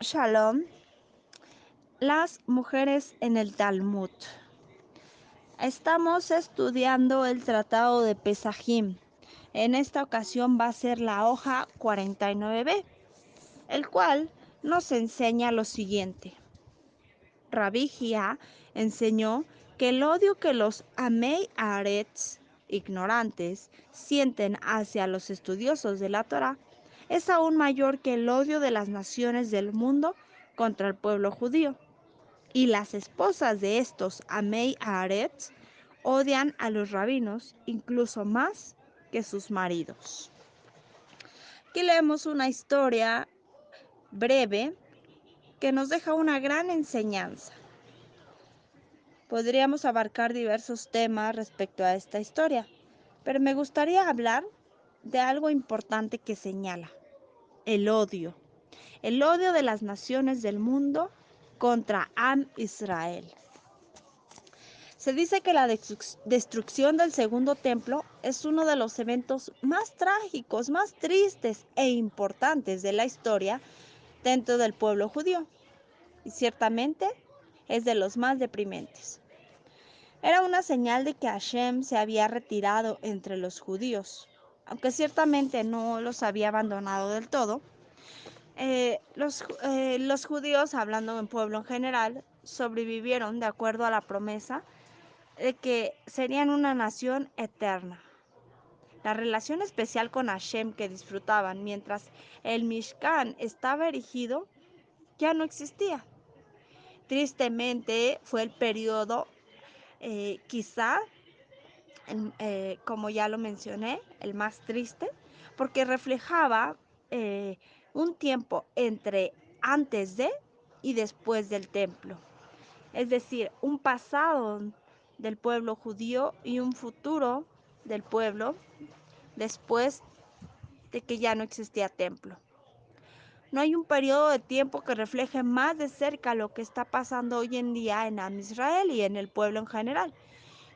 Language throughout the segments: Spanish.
Shalom, las mujeres en el Talmud. Estamos estudiando el Tratado de Pesajim. En esta ocasión va a ser la hoja 49b, el cual nos enseña lo siguiente. Rabbi Jia enseñó que el odio que los Amei Haaretz, ignorantes, sienten hacia los estudiosos de la Torá es aún mayor que el odio de las naciones del mundo contra el pueblo judío. Y las esposas de estos Amei Haaretz odian a los rabinos incluso más que sus maridos. Aquí leemos una historia breve que nos deja una gran enseñanza. Podríamos abarcar diversos temas respecto a esta historia, pero me gustaría hablar de algo importante que señala: el odio de las naciones del mundo contra Am Israel. Se dice que la destrucción del segundo templo es uno de los eventos más trágicos, más tristes e importantes de la historia dentro del pueblo judío, y ciertamente es de los más deprimentes. Era una señal de que Hashem se había retirado entre los judíos, aunque ciertamente no los había abandonado del todo. Los judíos, hablando en pueblo en general, sobrevivieron de acuerdo a la promesa de que serían una nación eterna. La relación especial con Hashem que disfrutaban mientras el Mishkan estaba erigido ya no existía. Tristemente fue el periodo, quizá, como ya lo mencioné, el más triste, porque reflejaba un tiempo entre antes de y después del templo. Es decir, un pasado del pueblo judío y un futuro del pueblo después de que ya no existía templo. No hay un periodo de tiempo que refleje más de cerca lo que está pasando hoy en día en Am Israel y en el pueblo en general.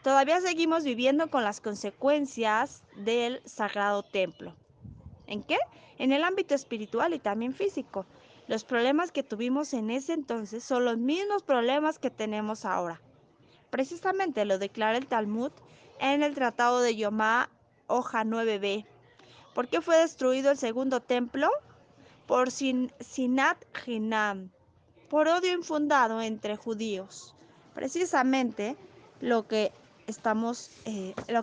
Todavía seguimos viviendo con las consecuencias del sagrado templo. ¿En qué? En el ámbito espiritual y también físico. Los problemas que tuvimos en ese entonces son los mismos problemas que tenemos ahora. Precisamente lo declara el Talmud en el Tratado de Yomá, hoja 9b. ¿Por qué fue destruido el segundo templo? Por Sinat Hinam, por odio infundado entre judíos. Precisamente lo que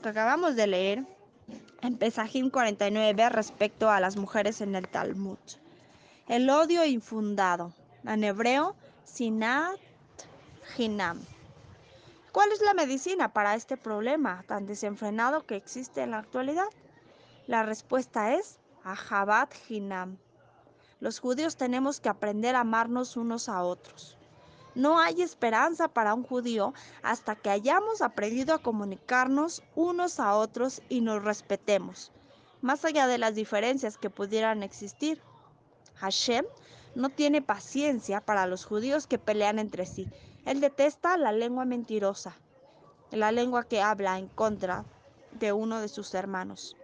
acabamos de leer en Pesajim 49b respecto a las mujeres en el Talmud. El odio infundado, en hebreo, Sinat Hinam. ¿Cuál es la medicina para este problema tan desenfrenado que existe en la actualidad? La respuesta es Ahavat Hinam. Los judíos tenemos que aprender a amarnos unos a otros. No hay esperanza para un judío hasta que hayamos aprendido a comunicarnos unos a otros y nos respetemos, más allá de las diferencias que pudieran existir. Hashem no tiene paciencia para los judíos que pelean entre sí. Él detesta la lengua mentirosa, la lengua que habla en contra de uno de sus hermanos.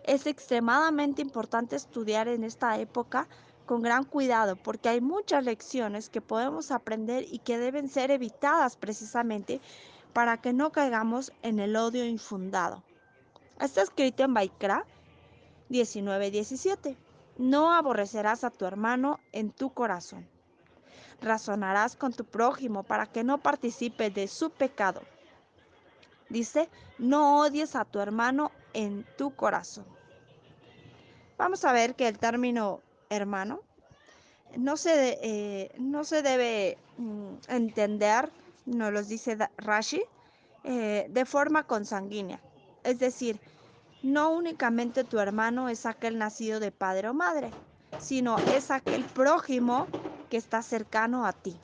Es extremadamente importante estudiar en esta época con gran cuidado, porque hay muchas lecciones que podemos aprender y que deben ser evitadas precisamente para que no caigamos en el odio infundado. Está escrito en Vaikra 19:17. No aborrecerás a tu hermano en tu corazón. Razonarás con tu prójimo para que no participe de su pecado. Dice, no odies a tu hermano en tu corazón. Vamos a ver que el término hermano no se debe entender, nos lo dice Rashi, de forma consanguínea. Es decir, no únicamente tu hermano es aquel nacido de padre o madre, sino es aquel prójimo que está cercano a ti.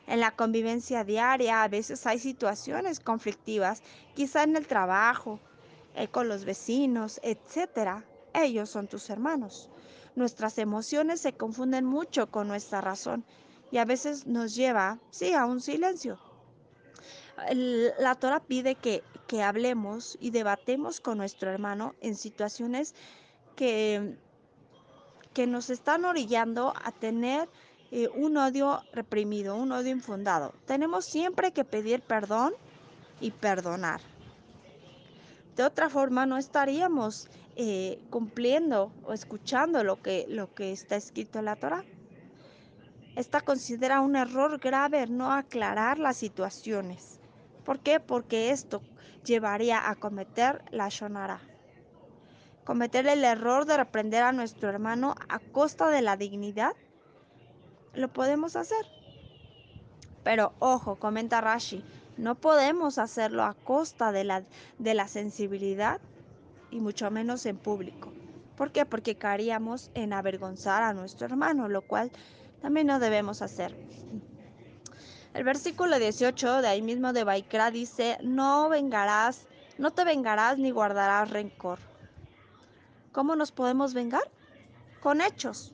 En la convivencia diaria a veces hay situaciones conflictivas, quizá en el trabajo, con los vecinos, etc. Ellos son tus hermanos. Nuestras emociones se confunden mucho con nuestra razón y a veces nos lleva, sí, a un silencio. La Torah pide que hablemos y debatemos con nuestro hermano en situaciones que que nos están orillando a tener un odio reprimido, un odio infundado. Tenemos siempre que pedir perdón y perdonar. De otra forma no estaríamos cumpliendo o escuchando lo que está escrito en la Torah. Esta considera un error grave no aclarar las situaciones. ¿Por qué? Porque esto llevaría a cometer la shonara. Cometer el error de reprender a nuestro hermano a costa de la dignidad, lo podemos hacer. Pero ojo, comenta Rashi, no podemos hacerlo a costa de la sensibilidad y mucho menos en público. ¿Por qué? Porque caeríamos en avergonzar a nuestro hermano, lo cual también no debemos hacer. El versículo 18 de ahí mismo de Vaikra dice, no te vengarás ni guardarás rencor. ¿Cómo nos podemos vengar? Con hechos,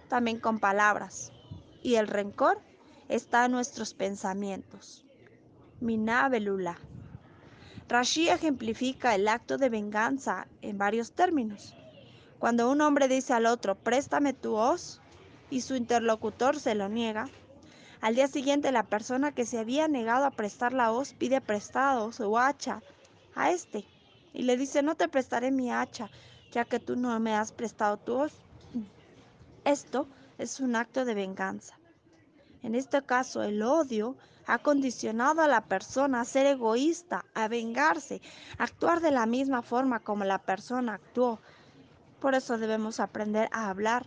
también con palabras. Y el rencor está en nuestros pensamientos. Miná Belula. Rashi ejemplifica el acto de venganza en varios términos. Cuando un hombre dice al otro, préstame tu hoz, y su interlocutor se lo niega, al día siguiente la persona que se había negado a prestar la hoz pide prestado su hacha a este y le dice, no te prestaré mi hacha, ya que tú no me has prestado tu hoz. Esto es un acto de venganza. En este caso, el odio ha condicionado a la persona a ser egoísta, a vengarse, a actuar de la misma forma como la persona actuó. Por eso debemos aprender a hablar,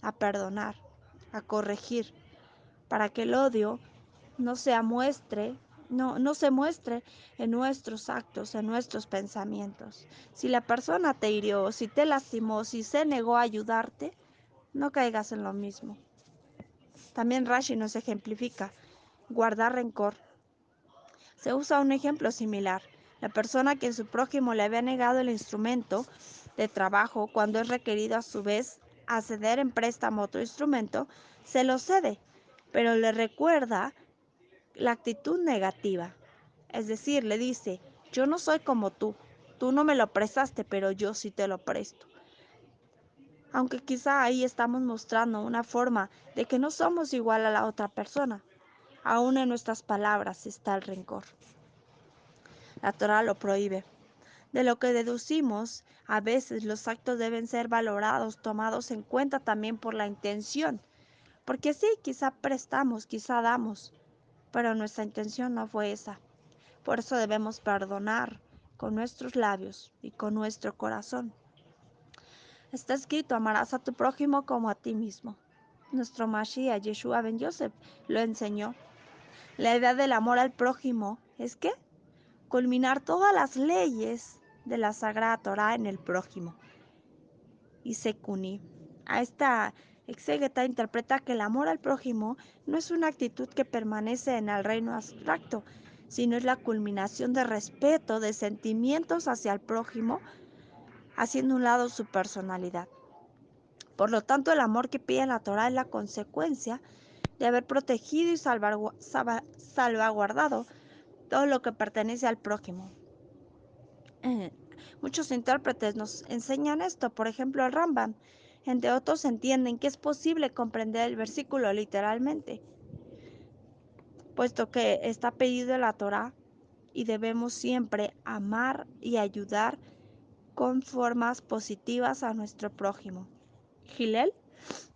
a perdonar, a corregir, para que el odio no se muestre en nuestros actos, en nuestros pensamientos. Si la persona te hirió, si te lastimó, si se negó a ayudarte, no caigas en lo mismo. También Rashi nos ejemplifica guardar rencor. Se usa un ejemplo similar. La persona que en su prójimo le había negado el instrumento de trabajo cuando es requerido a su vez a ceder en préstamo otro instrumento, se lo cede, pero le recuerda la actitud negativa. Es decir, le dice, yo no soy como tú no me lo prestaste, pero yo sí te lo presto. Aunque quizá ahí estamos mostrando una forma de que no somos igual a la otra persona. Aún en nuestras palabras está el rencor. La Torah lo prohíbe. De lo que deducimos, a veces los actos deben ser valorados, tomados en cuenta también por la intención. Porque sí, quizá prestamos, quizá damos, pero nuestra intención no fue esa. Por eso debemos perdonar con nuestros labios y con nuestro corazón. Está escrito, amarás a tu prójimo como a ti mismo. Nuestro Mashiach, Yeshua ben Yosef, lo enseñó. La idea del amor al prójimo es que culminar todas las leyes de la Sagrada Torah en el prójimo. Y Sekuni. A esta exégeta interpreta que el amor al prójimo no es una actitud que permanece en el reino abstracto, sino es la culminación de respeto, de sentimientos hacia el prójimo, haciendo a un lado su personalidad. Por lo tanto, el amor que pide la Torah es la consecuencia de haber protegido y salvaguardado todo lo que pertenece al prójimo. Muchos intérpretes nos enseñan esto, por ejemplo el Rambam. Entre otros entienden que es posible comprender el versículo literalmente, puesto que está pedido en la Torah y debemos siempre amar y ayudar con formas positivas a nuestro prójimo. Hillel,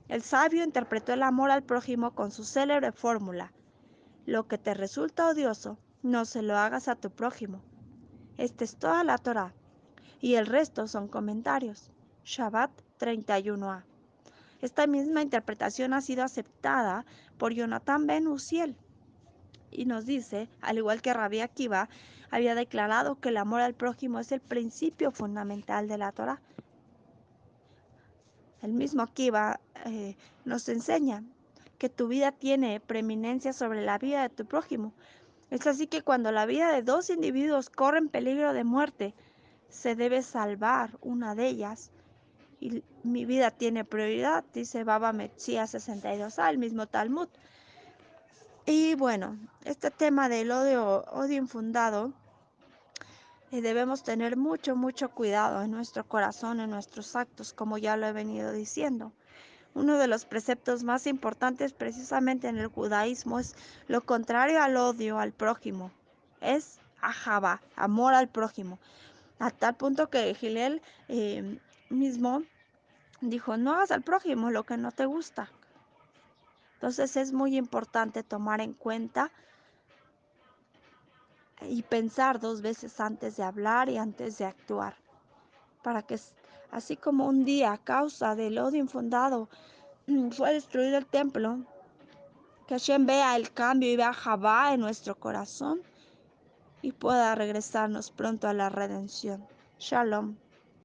el sabio, interpretó el amor al prójimo con su célebre fórmula: lo que te resulta odioso, no se lo hagas a tu prójimo. Esta es toda la Torah, y el resto son comentarios. Shabbat 31a. Esta misma interpretación ha sido aceptada por Jonathan ben Uziel y nos dice, al igual que Rabbi Akiva había declarado que el amor al prójimo es el principio fundamental de la Torah. El mismo Akiva nos enseña que tu vida tiene preeminencia sobre la vida de tu prójimo. Es así que cuando la vida de dos individuos corre en peligro de muerte, se debe salvar una de ellas. Y mi vida tiene prioridad, dice Baba Metzia 62a, el mismo Talmud. Y bueno, este tema del odio infundado, debemos tener mucho cuidado en nuestro corazón, en nuestros actos, como ya lo he venido diciendo. Uno de los preceptos más importantes precisamente en el judaísmo es lo contrario al odio al prójimo. Es ahava, amor al prójimo. A tal punto que Hillel mismo dijo, no hagas al prójimo lo que no te gusta. Entonces es muy importante tomar en cuenta y pensar 2 veces antes de hablar y antes de actuar. Para que, así como un día a causa del odio infundado fue destruido el templo, que Hashem vea el cambio y vea Javá en nuestro corazón y pueda regresarnos pronto a la redención. Shalom.